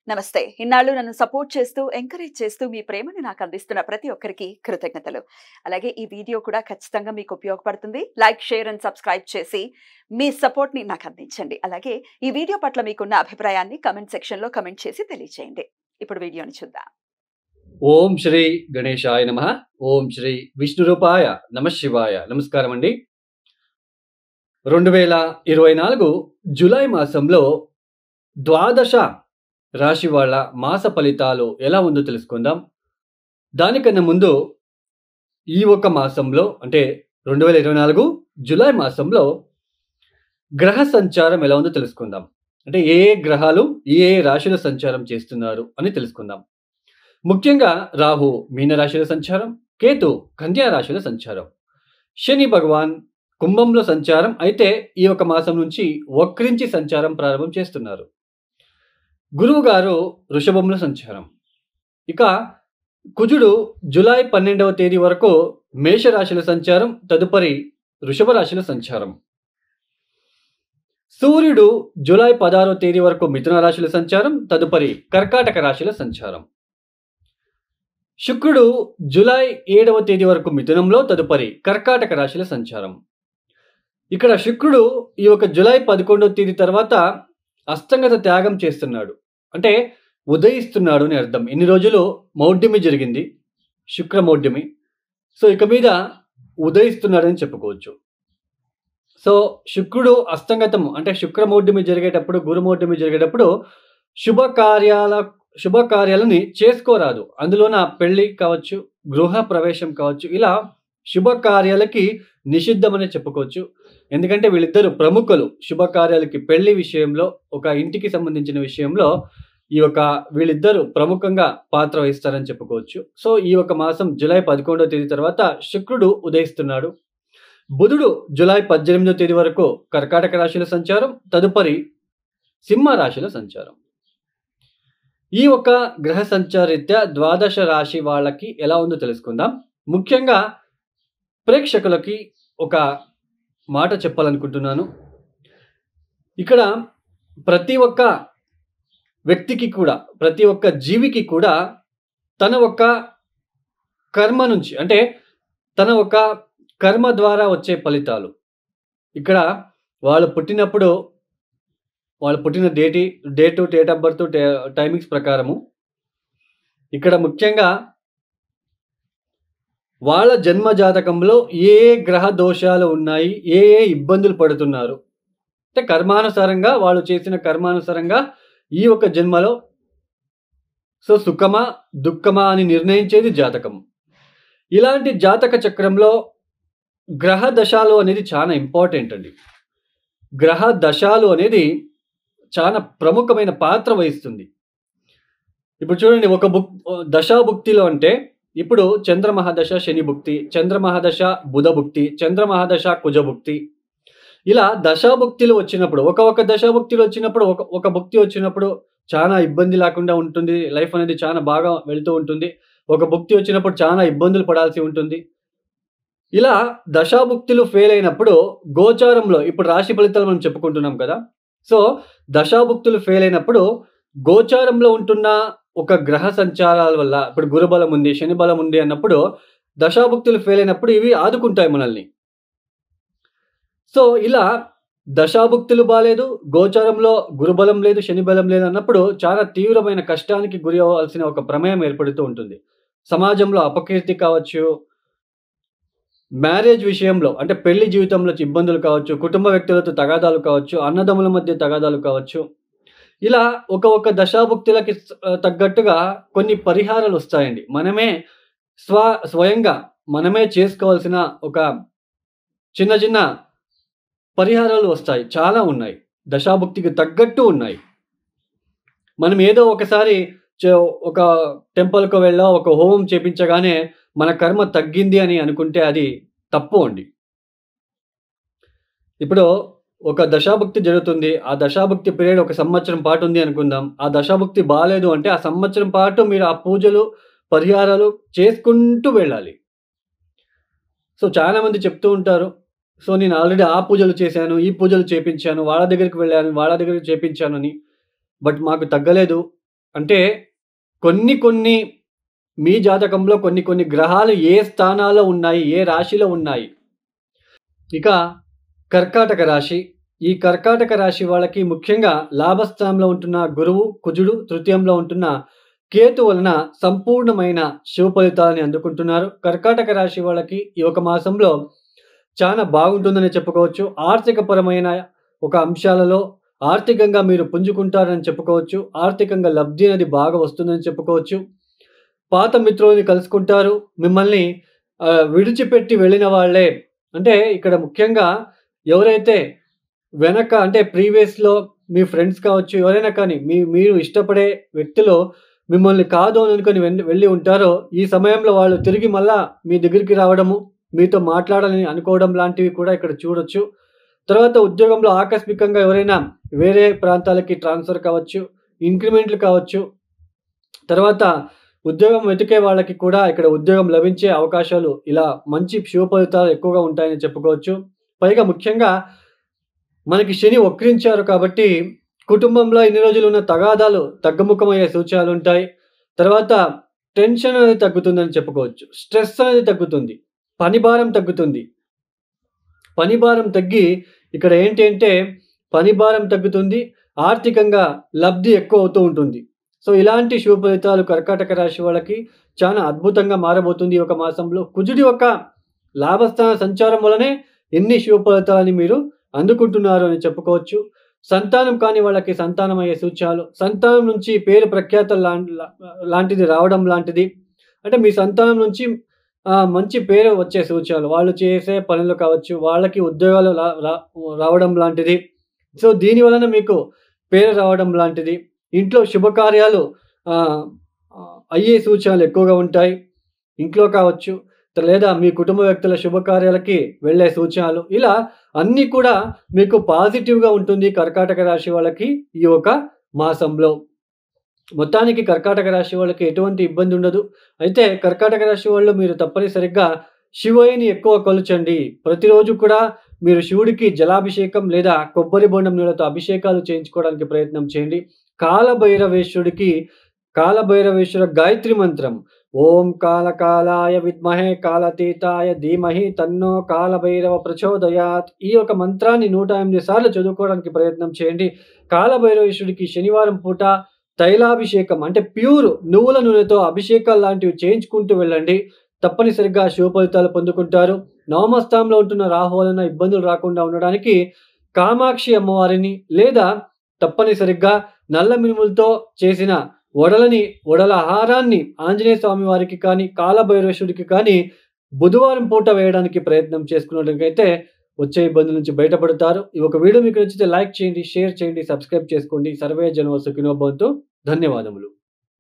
నమస్తే. ఇన్నాళ్ళు నన్ను సపోర్ట్ చేస్తూ, ఎంకరేజ్ చేస్తూ మీ ప్రేమని నాకు అందిస్తున్న ప్రతి ఒక్కరికి కృతజ్ఞతలు. అలాగే ఈ వీడియో కూడా ఖచ్చితంగా మీకు ఉపయోగపడుతుంది. లైక్, షేర్ అండ్ సబ్స్క్రైబ్ చేసి మీ సపోర్ట్‌ని నాకు అందించండి. అలాగే ఈ వీడియో పట్ల మీకున్న అభిప్రాయాన్ని కామెంట్ సెక్షన్‌లో కామెంట్ చేసి తెలియజేయండి. ఇప్పుడు వీడియోని చూద్దాం. ఓం శ్రీ గణేశాయ నమః. ఓం శ్రీ విష్ణురూపాయ నమః శివాయ. నమస్కారం అండి. 2024 జూలై మాసంలో ద్వాదశ రాశి వాళ్ళ మాస ఫలితాలు ఎలా ఉందో తెలుసుకుందాం. దానికన్నా ముందు ఈ ఒక మాసంలో అంటే 2024 జూలై మాసంలో గ్రహ సంచారం ఎలా ఉందో తెలుసుకుందాం. అంటే ఏ ఏ గ్రహాలు ఏ రాశిలో సంచారం చేస్తున్నారు అని తెలుసుకుందాం. ముఖ్యంగా రాహు మీన రాశిలో సంచారం, కేతు కన్యా రాశిలో సంచారం, శని భగవాన్ కుంభంలో సంచారం అయితే ఈ ఒక మాసం నుంచి వక్రించి సంచారం ప్రారంభం చేస్తున్నారు. గురువు గారు వృషభంలో సంచారం. ఇక కుజుడు జూలై 12వ తేదీ వరకు మేషరాశిలో సంచారం, తదుపరి వృషభ రాశిలో సంచారం. సూర్యుడు జూలై 16వ తేదీ వరకు మిథున రాశిలో సంచారం, తదుపరి కర్కాటక రాశిలో సంచారం. శుక్రుడు జూలై 7వ తేదీ వరకు మిథునంలో, తదుపరి కర్కాటక రాశిలో సంచారం. ఇక్కడ శుక్రుడు ఈ ఒక జూలై 11వ తేదీ తర్వాత అస్తంగత త్యాగం చేస్తున్నాడు. అంటే ఉదయిస్తున్నాడు అని అర్థం. ఇన్ని రోజులు మౌఢ్యమి జరిగింది, శుక్ర మౌఢ్యమి. సో ఇక మీద ఉదయిస్తున్నాడని చెప్పుకోవచ్చు. సో శుక్రుడు అస్తంగతం అంటే శుక్ర మౌఢ్యమి జరిగేటప్పుడు, గురు మౌఢ్యమి జరిగేటప్పుడు శుభకార్యాలని చేసుకోరాదు. అందులోన పెళ్లి కావచ్చు, గృహ ప్రవేశం కావచ్చు, ఇలా శుభకార్యాలకి నిషిద్ధమనే చెప్పుకోవచ్చు. ఎందుకంటే వీళ్ళిద్దరు ప్రముఖులు శుభకార్యాలకి, పెళ్లి విషయంలో, ఒక ఇంటికి సంబంధించిన విషయంలో వీళ్ళిద్దరూ ప్రముఖంగా పాత్ర వహిస్తారని చెప్పుకోవచ్చు. సో ఈ ఒక మాసం జూలై 11వ తేదీ తర్వాత శుక్రుడు ఉదయిస్తున్నాడు. బుధుడు జూలై 18వ తేదీ వరకు కర్కాటక రాశిలో సంచారం, తదుపరి సింహ రాశిలో సంచారం. ఈ ఒక గ్రహ సంచారీత్యా ద్వాదశ రాశి వాళ్ళకి ఎలా ఉందో తెలుసుకుందాం. ముఖ్యంగా ప్రేక్షకులకి ఒక మాట చెప్పాలనుకుంటున్నాను. ఇక్కడ ప్రతి ఒక్క వ్యక్తికి కూడా, ప్రతి ఒక్క జీవికి కూడా తన ఒక కర్మ నుంచి, అంటే తన ఒక కర్మ ద్వారా వచ్చే ఫలితాలు. ఇక్కడ వాళ్ళు పుట్టినప్పుడు వాళ్ళు పుట్టిన డేట్ ఆఫ్ బర్త్, టైమింగ్స్ ప్రకారము ఇక్కడ ముఖ్యంగా వాళ్ళ జన్మ జాతకంలో ఏ గ్రహ దోషాలు ఉన్నాయి, ఏ ఇబ్బందులు పడుతున్నారు, అంటే కర్మానుసారంగా వాళ్ళు చేసిన కర్మానుసారంగా ఈ ఒక జన్మలో సో సుఖమా దుఃఖమా అని నిర్ణయించేది జాతకం. ఇలాంటి జాతక చక్రంలో గ్రహ దశాలు అనేది చాలా ఇంపార్టెంట్ అండి. గ్రహ దశాలు అనేది చాలా ప్రముఖమైన పాత్ర వహిస్తుంది. ఇప్పుడు చూడండి, ఒక దశాభుక్తిలో అంటే ఇప్పుడు చంద్రమహాదశ శని భుక్తి, చంద్రమహాదశ బుధ భుక్తి, చంద్రమహాదశ కుజ భుక్తి, ఇలా దశాభుక్తులు వచ్చినప్పుడు, ఒక దశాభుక్తులు వచ్చినప్పుడు, ఒక భుక్తి వచ్చినప్పుడు చాలా ఇబ్బంది లేకుండా ఉంటుంది. లైఫ్ అనేది చాలా బాగా వెళ్తూ ఉంటుంది. ఒక భుక్తి వచ్చినప్పుడు చాలా ఇబ్బందులు పడాల్సి ఉంటుంది. ఇలా దశాభుక్తులు ఫెయిల్ అయినప్పుడు గోచారంలో, ఇప్పుడు రాశి ఫలితాలు మనం చెప్పుకుంటున్నాం కదా. సో దశాభుక్తులు ఫెయిల్ అయినప్పుడు గోచారంలో ఉంటున్న ఒక గ్రహ సంచారాల వల్ల, ఇప్పుడు గురుబలం ఉంది, శని బలం ఉంది అన్నప్పుడు దశాభుక్తులు ఫెయిల్ అయినప్పుడు ఇవి ఆదుకుంటాయి మనల్ని. సో ఇలా దశాభుక్తులు బాలేదు, గోచారంలో గురుబలం లేదు, శని బలం లేదు అన్నప్పుడు చాలా తీవ్రమైన కష్టానికి గురి అవ్వాల్సిన ఒక ప్రమేయం ఏర్పడుతూ ఉంటుంది. సమాజంలో అపకీర్తి కావచ్చు, మ్యారేజ్ విషయంలో అంటే పెళ్లి జీవితంలో ఇబ్బందులు కావచ్చు, కుటుంబ వ్యక్తులతో తగాదాలు కావచ్చు, అన్నదమ్ముల మధ్య తగాదాలు కావచ్చు. ఇలా ఒక దశాభుక్తులకి తగ్గట్టుగా కొన్ని పరిహారాలు వస్తాయండి. మనమే స్వయంగా మనమే చేసుకోవాల్సిన ఒక చిన్న పరిహారాలు వస్తాయి. చాలా ఉన్నాయి, దశాభుక్తికి తగ్గట్టు ఉన్నాయి. మనం ఏదో ఒకసారి ఒక టెంపుల్‌కు వెళ్ళా, ఒక హోమం చేపించగానే మన కర్మ తగ్గింది అని అనుకుంటే అది తప్పు అండి. ఇప్పుడు ఒక దశాభుక్తి జరుగుతుంది. ఆ దశాభుక్తి పీరియడ్ ఒక సంవత్సరం పాటు ఉంది అనుకుందాం. ఆ దశాభుక్తి బాలేదు అంటే ఆ సంవత్సరం పాటు మీరు ఆ పూజలు, పరిహారాలు చేసుకుంటూ వెళ్ళాలి. సో చాలామంది చెప్తూ ఉంటారు, సో నేను ఆల్రెడీ ఆ పూజలు చేశాను, ఈ పూజలు చేపించాను, వాళ్ళ దగ్గరికి వెళ్ళాను, వాళ్ళ దగ్గరికి చేపించాను అని. బట్ మాకు తగ్గలేదు. అంటే కొన్ని మీ జాతకంలో కొన్ని గ్రహాలు ఏ స్థానాల్లో ఉన్నాయి, ఏ రాశిలో ఉన్నాయి. ఇక కర్కాటక రాశి. ఈ కర్కాటక రాశి వాళ్ళకి ముఖ్యంగా లాభస్థానంలో ఉంటున్న గురువు, కుజుడు, తృతీయంలో ఉంటున్న కేతు వలన సంపూర్ణమైన శుభ ఫలితాలని అందుకుంటున్నారు. కర్కాటక రాశి వాళ్ళకి ఈ ఒక మాసంలో చాలా బాగుంటుందని చెప్పుకోవచ్చు. ఆర్థికపరమైన ఒక అంశాలలో ఆర్థికంగా మీరు పుంజుకుంటారని చెప్పుకోవచ్చు. ఆర్థికంగా లబ్ధి అనేది బాగా వస్తుందని చెప్పుకోవచ్చు. పాత మిత్రులని కలుసుకుంటారు. మిమ్మల్ని విడిచిపెట్టి వెళ్ళిన వాళ్ళే అంటే ఇక్కడ ముఖ్యంగా ఎవరైతే వెనక అంటే ప్రీవియస్‌లో మీ ఫ్రెండ్స్ కావచ్చు, ఎవరైనా కానీ మీరు ఇష్టపడే వ్యక్తులు మిమ్మల్ని కాదు అని అనుకోని వెళ్ళి ఉంటారో, ఈ సమయంలో వాళ్ళు తిరిగి మళ్ళా మీ దగ్గరికి రావడము, మీతో మాట్లాడాలని అనుకోవడం లాంటివి కూడా ఇక్కడ చూడొచ్చు. తర్వాత ఉద్యోగంలో ఆకస్మికంగా ఎవరైనా వేరే ప్రాంతాలకి ట్రాన్స్‌ఫర్ కావచ్చు, ఇంక్రిమెంట్లు కావచ్చు. తర్వాత ఉద్యోగం వెతికే వాళ్ళకి కూడా ఇక్కడ ఉద్యోగం లభించే అవకాశాలు ఇలా మంచి శుభ ఫలితాలు ఎక్కువగా ఉంటాయని చెప్పుకోవచ్చు. పైగా ముఖ్యంగా మనకి శని వక్రించారు కాబట్టి కుటుంబంలో ఇన్ని రోజులు ఉన్న తగాదాలు తగ్గుముఖమయ్యే సూచనలుంటాయి. తర్వాత టెన్షన్ అనేది తగ్గుతుందని చెప్పుకోవచ్చు. స్ట్రెస్ అనేది తగ్గుతుంది. పని భారం తగ్గుతుంది. పని భారం తగ్గి ఇక్కడ ఏంటి అంటే పని భారం తగ్గుతుంది. ఆర్థికంగా లబ్ధి ఎక్కువ అవుతూ ఉంటుంది. సో, ఇలాంటి శుభ ఫలితాలు కర్కాటక రాశి వాళ్ళకి చాలా అద్భుతంగా మారబోతుంది ఈ ఒక మాసంలో. కుజుడి యొక్క లాభస్థాన సంచారం వల్లనే ఎన్ని శుభ ఫలితాలని మీరు అందుకుంటున్నారు అని చెప్పుకోవచ్చు. సంతానం కాని వాళ్ళకి సంతానం అయ్యే సూచనలు, సంతానం నుంచి పేరు ప్రఖ్యాతలు లాంటిది రావడం లాంటిది. అంటే మీ సంతానం నుంచి మంచి పేరు వచ్చే సూచనలు. వాళ్ళు చేసే పనులు కావచ్చు, వాళ్ళకి ఉద్యోగాలు రావడం లాంటిది. సో, దీని వలన మీకు పేరు రావడం లాంటిది. ఇంట్లో శుభకార్యాలు అయ్యే సూచనలు ఎక్కువగా ఉంటాయి. ఇంట్లో కావచ్చు, లేదా మీ కుటుంబ వ్యక్తుల శుభకార్యాలకి వెళ్ళే సూచనలు. ఇలా అన్నీ కూడా మీకు పాజిటివ్‌గా ఉంటుంది కర్కాటక రాశి వాళ్ళకి ఈ ఒక మాసంలో. మొత్తానికి కర్కాటక రాశి వాళ్ళకి ఎటువంటి ఇబ్బంది ఉండదు. అయితే కర్కాటక రాశి వాళ్ళు మీరు తప్పనిసరిగా శివయ్యని ఎక్కువ కొలచండి. ప్రతిరోజు కూడా మీరు శివుడికి జలాభిషేకం లేదా కొబ్బరి బొండం నీళ్ళతో అభిషేకాలు చేయించుకోవడానికి ప్రయత్నం చేయండి. కాలభైరవేశ్వర గాయత్రి మంత్రం ఓం కాలకాలాయ విద్మహే కాలతీతాయ ధీమహి తన్నో కాలభైరవ ప్రచోదయాత్. ఈ ఒక మంత్రాన్ని 108 సార్లు చదువుకోవడానికి ప్రయత్నం చేయండి. కాలభైరవేశ్వరుడికి శనివారం పూట తైలాభిషేకం అంటే ప్యూర్ నువ్వుల నూనెతో అభిషేకాలు లాంటివి చేయించుకుంటూ వెళ్ళండి. తప్పనిసరిగా శుభ ఫలితాలు పొందుకుంటారు. నవమస్థానంలో ఉంటున్న రాహు వలన ఇబ్బందులు రాకుండా ఉండడానికి కామాక్షి అమ్మవారిని లేదా తప్పనిసరిగా నల్ల మినుములతో చేసిన వడల ఆహారాన్ని ఆంజనేయ స్వామి వారికి కానీ, కాలభైరవేశ్వరుడికి కానీ బుధవారం పూట వేయడానికి ప్రయత్నం చేసుకున్నట్లయితే వచ్చే ఇబ్బందుల నుంచి బయటపడతారు. ఈ ఒక వీడియో మీకు నచ్చితే లైక్ చేయండి, షేర్ చేయండి, సబ్స్క్రైబ్ చేసుకోండి. సర్వే జనో సుఖినో భవంతు. ధన్యవాదములు.